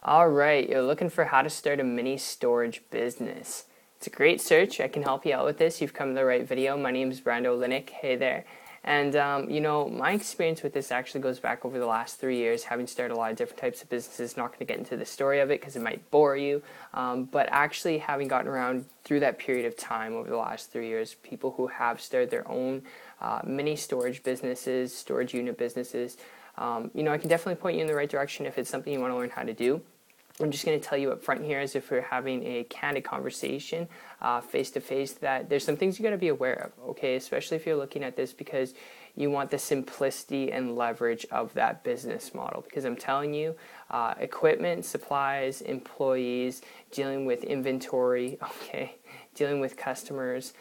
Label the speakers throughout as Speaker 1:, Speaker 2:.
Speaker 1: All right, you're looking for how to start a mini storage business. It's a great search. I can help you out with this. You've come to the right video. My name is Brando Linick. Hey there. And, my experience with this actually goes back over the last 3 years, having started a lot of different types of businesses. Not going to get into the story of it because it might bore you, but actually having gotten around through that period of time over the last 3 years, people who have started their own mini storage businesses, storage unit businesses, I can definitely point you in the right direction if it's something you want to learn how to do. I'm just going to tell you up front here, as if we're having a candid conversation face to face, that there's some things you got to be aware of, okay? Especially if you're looking at this because you want the simplicity and leverage of that business model. Because I'm telling you, equipment, supplies, employees, dealing with inventory, okay, dealing with customers,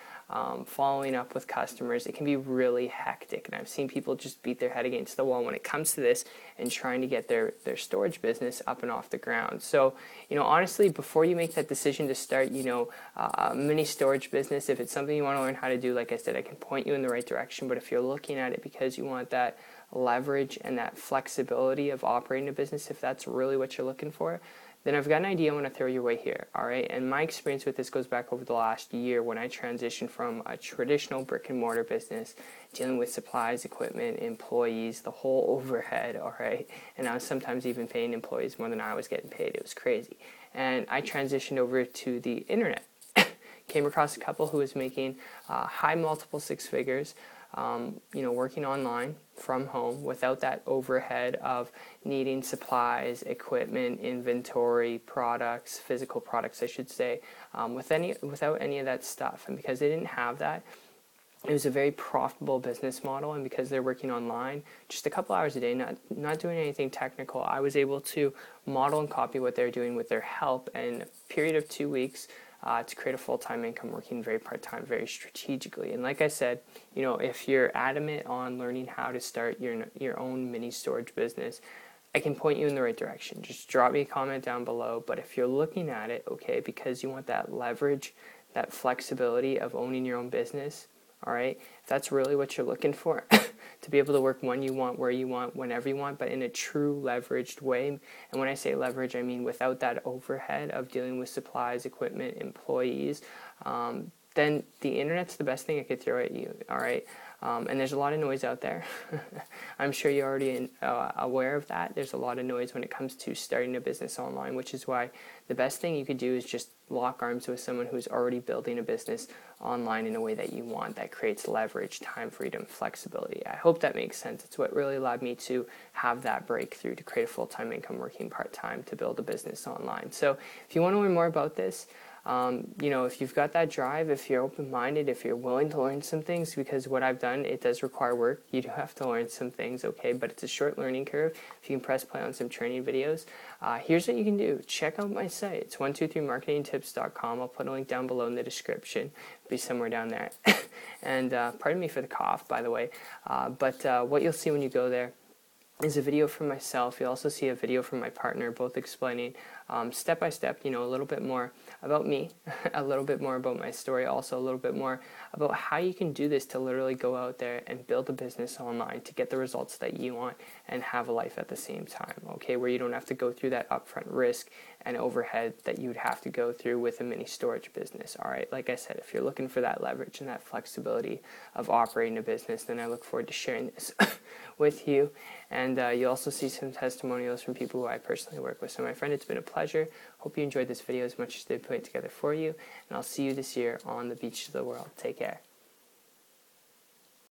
Speaker 1: following up with customers, it can be really hectic. And I've seen people just beat their head against the wall when it comes to this and trying to get their storage business up and off the ground. So, honestly, before you make that decision to start, a mini storage business, if it's something you want to learn how to do, like I said, I can point you in the right direction. But if you're looking at it because you want that leverage and that flexibility of operating a business, if that's really what you're looking for, then I've got an idea I want to throw your way here, all right? And my experience with this goes back over the last year when I transitioned from a traditional brick and mortar business, dealing with supplies, equipment, employees, the whole overhead, all right? And I was sometimes even paying employees more than I was getting paid. It was crazy. And I transitioned over to the internet. Came across a couple who was making high multiple six figures, working online from home without that overhead of needing supplies, equipment, inventory, products, physical products, I should say, without any of that stuff. And because they didn't have that, it was a very profitable business model. And because they're working online just a couple hours a day, not doing anything technical, I was able to model and copy what they're doing with their help in a period of 2 weeks. To create a full-time income, working very part-time, very strategically. And like I said, if you're adamant on learning how to start your own mini storage business, I can point you in the right direction. Just drop me a comment down below. But if you're looking at it, okay, because you want that leverage, that flexibility of owning your own business, all right, if that's really what you're looking for, to be able to work when you want, where you want, whenever you want, but in a true leveraged way. And when I say leverage, I mean without that overhead of dealing with supplies, equipment, employees, then the internet's the best thing I could throw at you, all right? And there's a lot of noise out there. I'm sure you're already aware of that. There's a lot of noise when it comes to starting a business online, which is why the best thing you could do is just lock arms with someone who's already building a business online in a way that you want, that creates leverage, time freedom, flexibility. I hope that makes sense. It's what really allowed me to have that breakthrough, to create a full-time income working part-time, to build a business online. So if you want to learn more about this, if you've got that drive, if you're open-minded, if you're willing to learn some things, because what I've done, it does require work. You do have to learn some things, okay, but it's a short learning curve. If you can press play on some training videos, here's what you can do. Check out my site. It's 123marketingtips.com. I'll put a link down below in the description. It'll be somewhere down there. And pardon me for the cough, by the way, but what you'll see when you go there is a video from myself. You'll also see a video from my partner, both explaining step by step, a little bit more about me, a little bit more about my story, also a little bit more about how you can do this to literally go out there and build a business online to get the results that you want and have a life at the same time, okay, where you don't have to go through that upfront risk and overhead that you would have to go through with a mini storage business. All right, like I said, if you're looking for that leverage and that flexibility of operating a business, then I look forward to sharing this with you. And you'll also see some testimonials from people who I personally work with. So my friend, it's been a pleasure. Hope you enjoyed this video as much as they put it together for you. And I'll see you this year on the beaches of the world. Take care.